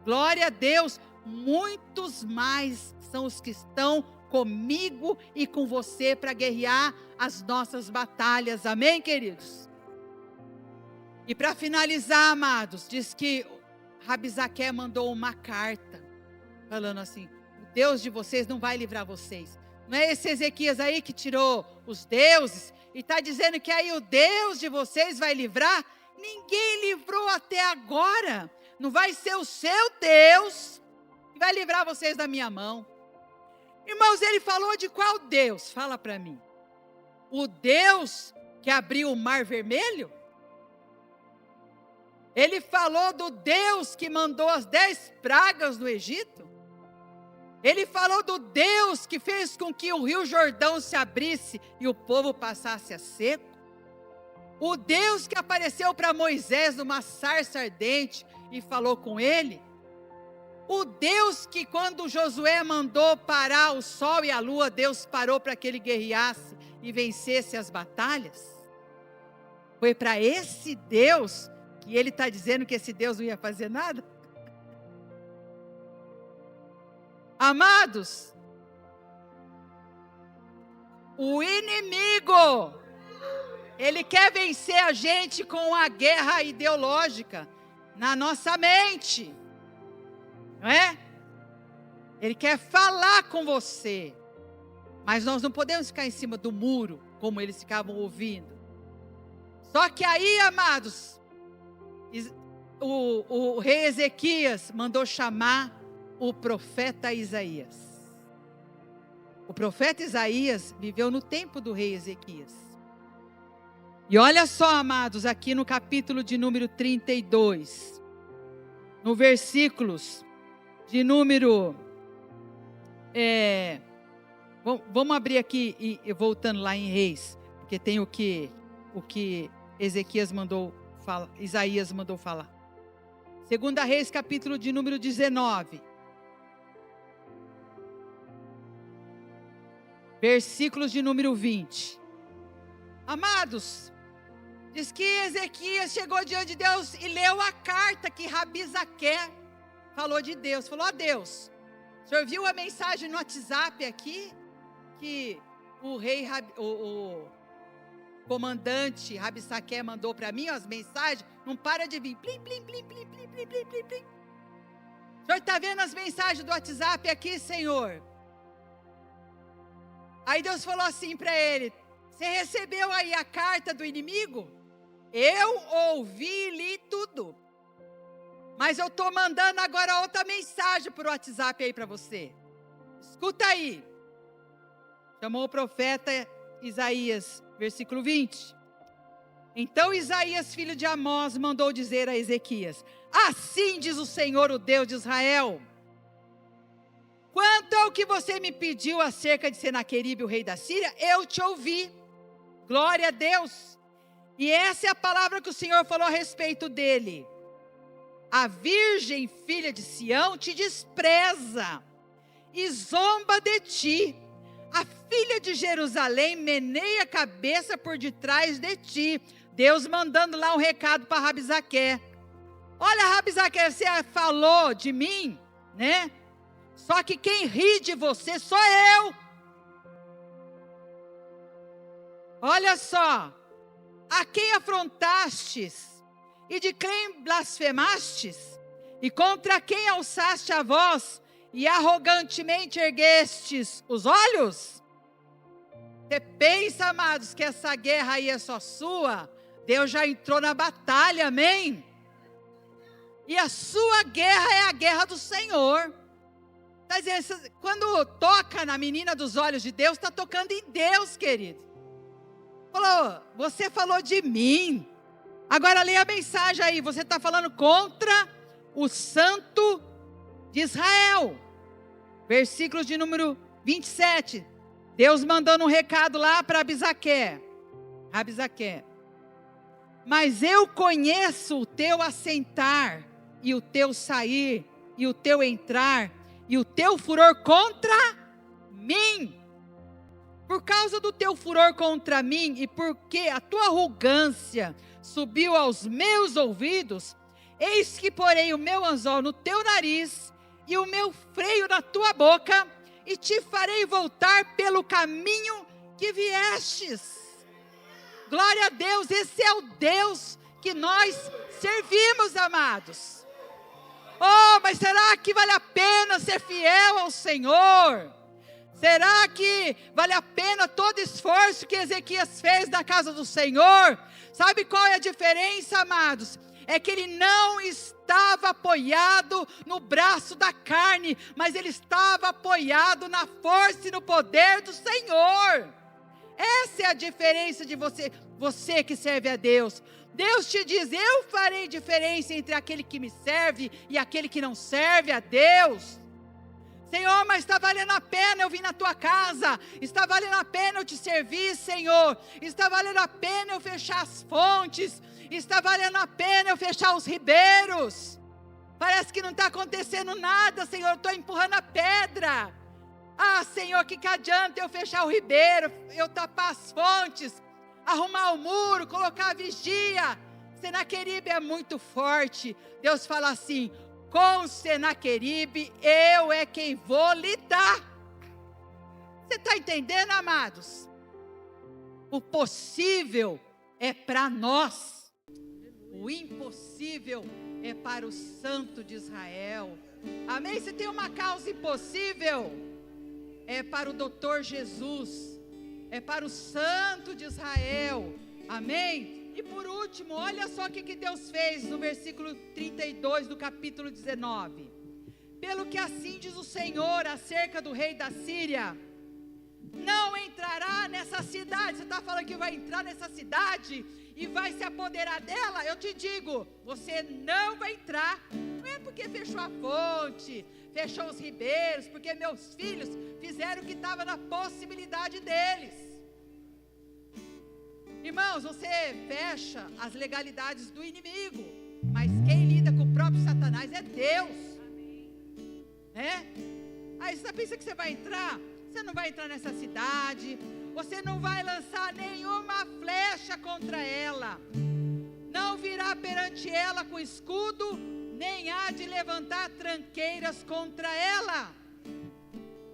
Speaker 1: Glória a Deus, muitos mais são os que estão comigo e com você para guerrear as nossas batalhas. Amém, queridos? E para finalizar, amados, diz que Rabsaqué mandou uma carta falando assim: o Deus de vocês não vai livrar vocês. Não é esse Ezequias aí que tirou os deuses e está dizendo que aí o Deus de vocês vai livrar? Ninguém livrou até agora. Não vai ser o seu Deus que vai livrar vocês da minha mão. Irmãos, ele falou de qual Deus? Fala para mim. O Deus que abriu o Mar Vermelho? Ele falou do Deus que mandou as 10 pragas no Egito? Ele falou do Deus que fez com que o Rio Jordão se abrisse e o povo passasse a seco? O Deus que apareceu para Moisés numa sarça ardente e falou com ele? O Deus que, quando Josué mandou parar o sol e a lua, Deus parou para que ele guerreasse e vencesse as batalhas? Foi para esse Deus que ele está dizendo que esse Deus não ia fazer nada? Amados, o inimigo, ele quer vencer a gente com a guerra ideológica na nossa mente. Não é? Ele quer falar com você. Mas nós não podemos ficar em cima do muro, como eles ficavam ouvindo. Só que aí, amados, o rei Ezequias mandou chamar o profeta Isaías. O profeta Isaías viveu no tempo do rei Ezequias. E olha só, amados, aqui no capítulo de número 32, no versículos de número, vamos abrir aqui e voltando lá em Reis, porque tem o que Ezequias mandou falar, Isaías mandou falar. 2 Reis, capítulo de número 19, versículos de número 20. Amados, diz que Ezequias chegou diante de Deus e leu a carta que Rabsaqué falou de Deus. Falou: ó Deus, o senhor viu a mensagem no WhatsApp aqui? Que o rei, o comandante Rabsaqué mandou para mim, as mensagens, não para de vir. Plim, plim, plim, plim, plim, plim, plim, plim, plim. O senhor está vendo as mensagens do WhatsApp aqui, Senhor? Aí Deus falou assim para ele: você recebeu aí a carta do inimigo? Eu ouvi e li tudo. Mas eu estou mandando agora outra mensagem por WhatsApp aí para você. Escuta aí. Chamou o profeta Isaías, versículo 20. Então Isaías, filho de Amós, mandou dizer a Ezequias: assim diz o Senhor, o Deus de Israel: quanto ao que você me pediu acerca de Senaqueribe, o rei da Síria, eu te ouvi. Glória a Deus. E essa é a palavra que o Senhor falou a respeito dele. A virgem filha de Sião te despreza e zomba de ti. A filha de Jerusalém meneia a cabeça por detrás de ti. Deus mandando lá um recado para Rabsaqué. Olha, Rabizaque, você falou de mim, né? Só que quem ri de você sou eu. Olha só, a quem afrontastes e de quem blasfemastes, e contra quem alçaste a voz e arrogantemente erguestes os olhos? Você pensa, amados, que essa guerra aí é só sua? Deus já entrou na batalha, amém? E a sua guerra é a guerra do Senhor. Tá dizendo, quando toca na menina dos olhos de Deus, está tocando em Deus, querido. Falou, você falou de mim. Agora leia a mensagem aí. Você está falando contra o Santo de Israel. Versículos de número 27. Deus mandando um recado lá para Rabizaque. Mas eu conheço o teu assentar, e o teu sair, e o teu entrar, e o teu furor contra mim. Por causa do teu furor contra mim, e porque a tua arrogância subiu aos meus ouvidos, eis que porei o meu anzol no teu nariz, e o meu freio na tua boca, e te farei voltar pelo caminho que viestes. Glória a Deus, esse é o Deus que nós servimos, amados. Oh, mas será que vale a pena ser fiel ao Senhor? Será que vale a pena todo esforço que Ezequias fez na casa do Senhor? Sabe qual é a diferença, amados? É que ele não estava apoiado no braço da carne, mas ele estava apoiado na força e no poder do Senhor. Essa é a diferença de você que serve a Deus. Deus te diz, eu farei diferença entre aquele que me serve e aquele que não serve a Deus. Senhor, mas está valendo a pena eu vir na tua casa, está valendo a pena eu te servir, Senhor, está valendo a pena eu fechar as fontes, está valendo a pena eu fechar os ribeiros. Parece que não está acontecendo nada, Senhor, eu estou empurrando a pedra. Ah, Senhor, que adianta eu fechar o ribeiro, eu tapar as fontes, arrumar o muro, colocar a vigia? Senaqueribe é muito forte. Deus fala assim, com Senaqueribe eu é quem vou lidar. Você está entendendo, amados? O possível é para nós, o impossível é para o Santo de Israel. Amém? Se tem uma causa impossível, é para o doutor Jesus, é para o Santo de Israel. Amém? E por último, olha só o que Deus fez no versículo 32 do capítulo 19. Pelo que assim diz o Senhor acerca do rei da Síria, não entrará nessa cidade. Você está falando que vai entrar nessa cidade e vai se apoderar dela? Eu te digo, você não vai entrar. Não é porque fechou a fonte, fechou os ribeiros, porque meus filhos fizeram o que estava na possibilidade deles. Irmãos, você fecha as legalidades do inimigo, mas quem lida com o próprio Satanás é Deus. Aí você pensa que você vai entrar? Você não vai entrar nessa cidade, você não vai lançar nenhuma flecha contra ela, não virá perante ela com escudo, nem há de levantar tranqueiras contra ela.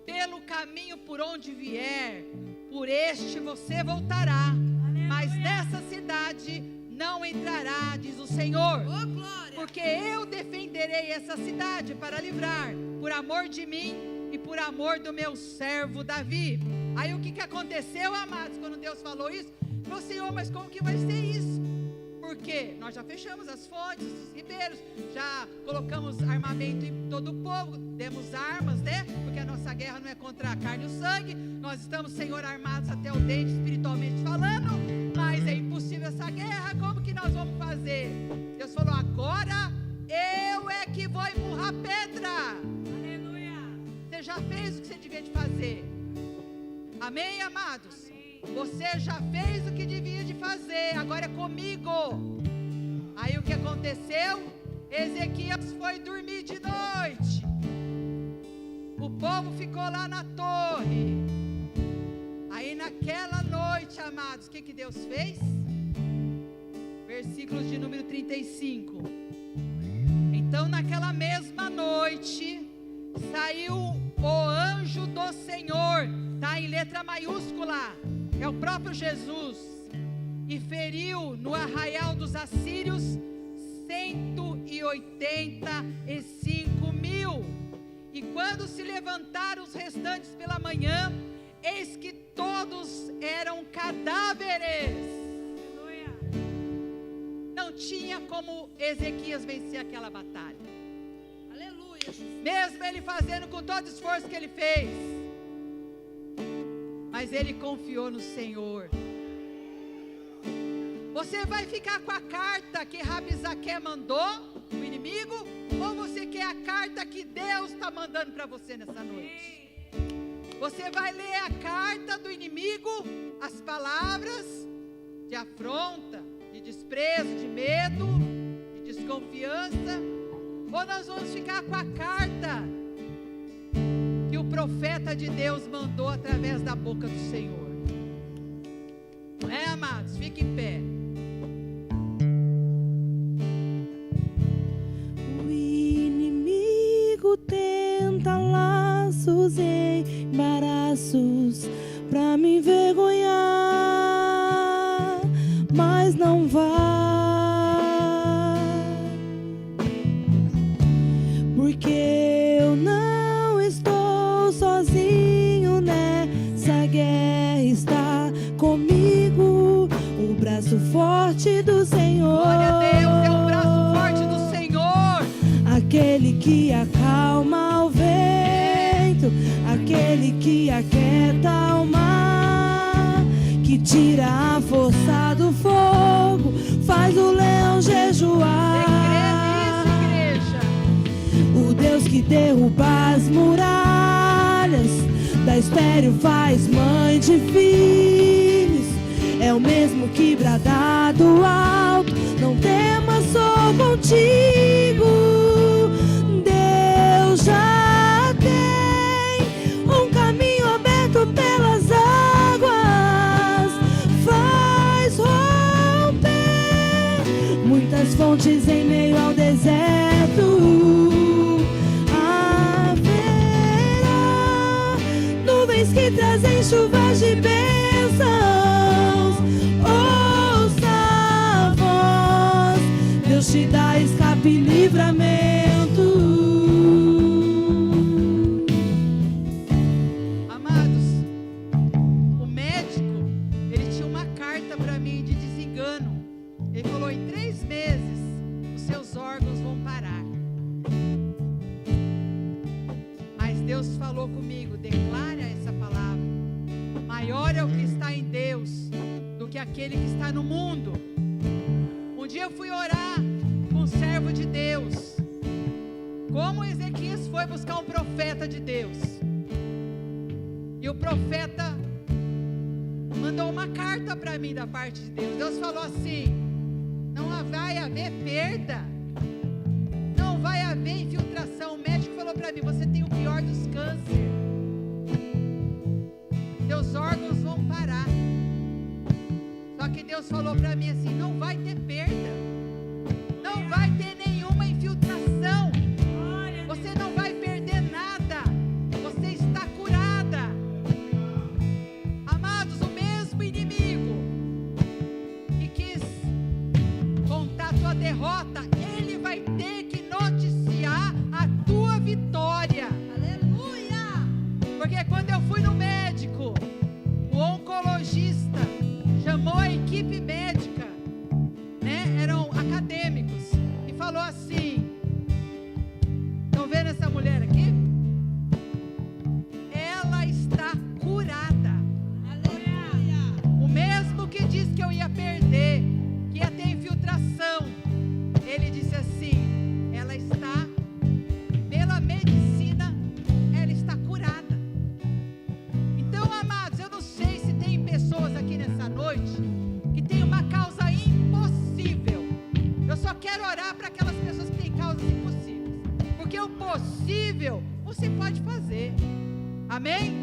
Speaker 1: Pelo caminho por onde vier, por este você voltará, mas nessa cidade não entrará, diz o Senhor, porque eu defenderei essa cidade para livrar, por amor de mim e por amor do meu servo Davi. Aí o que aconteceu, amados, quando Deus falou isso? Falou, Senhor, mas como que vai ser isso? Porque nós já fechamos as fontes, os ribeiros, já colocamos armamento em todo o povo, demos armas, né? Porque a nossa guerra não é contra a carne e o sangue, nós estamos, Senhor, armados até o dente, espiritualmente falando, mas é impossível essa guerra, como que nós vamos fazer? Deus falou, agora eu é que vou empurrar pedra. Aleluia! Você já fez o que você devia de fazer. Amém, amados? Amém. Você já fez o que devia de fazer, agora é comigo. Aí o que aconteceu? Ezequias foi dormir de noite, o povo ficou lá na torre. Aí naquela noite, amados, o que Deus fez? Versículos de número 35. naquela mesma noite, saiu o anjo do Senhor, está em letra maiúscula, é o próprio Jesus, e feriu no arraial dos assírios 185.000. E quando se levantaram os restantes pela manhã, eis que todos eram cadáveres. Aleluia. Não tinha como Ezequias vencer aquela batalha. Aleluia. Mesmo ele fazendo com todo o esforço que ele fez, mas ele confiou no Senhor. Você vai ficar com a carta que Rabizaque mandou, o inimigo, ou você quer a carta que Deus está mandando para você nessa noite? Você vai ler a carta do inimigo, as palavras de afronta, de desprezo, de medo, de desconfiança, ou nós vamos ficar com a carta que o profeta de Deus mandou através da boca do Senhor? Não é, amados? Fique em pé.
Speaker 2: Tenta laços e embaraços pra me envergonhar, mas não vai, porque eu não estou sozinho nessa guerra, está comigo o braço forte do Senhor.
Speaker 1: Glória a Deus, é o braço forte do Senhor,
Speaker 2: aquele que acalma o vento, aquele que aquieta o mar, que tira a força do fogo, faz o leão jejuar.
Speaker 1: Você crê nisso, igreja?
Speaker 2: O Deus que derruba as muralhas, da estéril faz mãe de filhos, é o mesmo que brada do alto, não temas, sou contigo. Já tem um caminho aberto pelas águas, faz romper muitas fontes em meio ao deserto. Haverá nuvens que trazem chuvas de bênçãos. Ouça a voz, Deus te dá escape e livramento.
Speaker 1: Deus falou comigo, declara essa palavra. Maior é o que está em Deus do que aquele que está no mundo. Um dia eu fui orar com um servo de Deus, como Ezequias foi buscar um profeta de Deus, e o profeta mandou uma carta para mim da parte de Deus. Deus falou assim: não vai haver perda, não vai haver infiltração. O médico falou para mim: você tem o pior dos cânceres, seus órgãos vão parar. Só que Deus falou para mim assim: não vai ter perda, não vai ter nenhuma infiltração, você não vai perder nada, você está curada. Amados, o mesmo inimigo que quis contar a tua derrota, ele vai ter que noticiar a tua vitória. Aleluia! Porque quando eu fui no médico, o oncologista chamou a equipe médica, né? Eram acadêmicos, e falou assim: estão vendo essa mulher aqui? Ela está curada. Aleluia! O mesmo que disse que eu ia perder, que ia ter infiltração, ele disse assim: ela está, pela medicina, ela está curada. Então, amados, eu não sei se tem pessoas aqui nessa noite que tem uma causa impossível. Eu só quero orar para aquelas pessoas que têm causas impossíveis, porque o possível você pode fazer. Amém?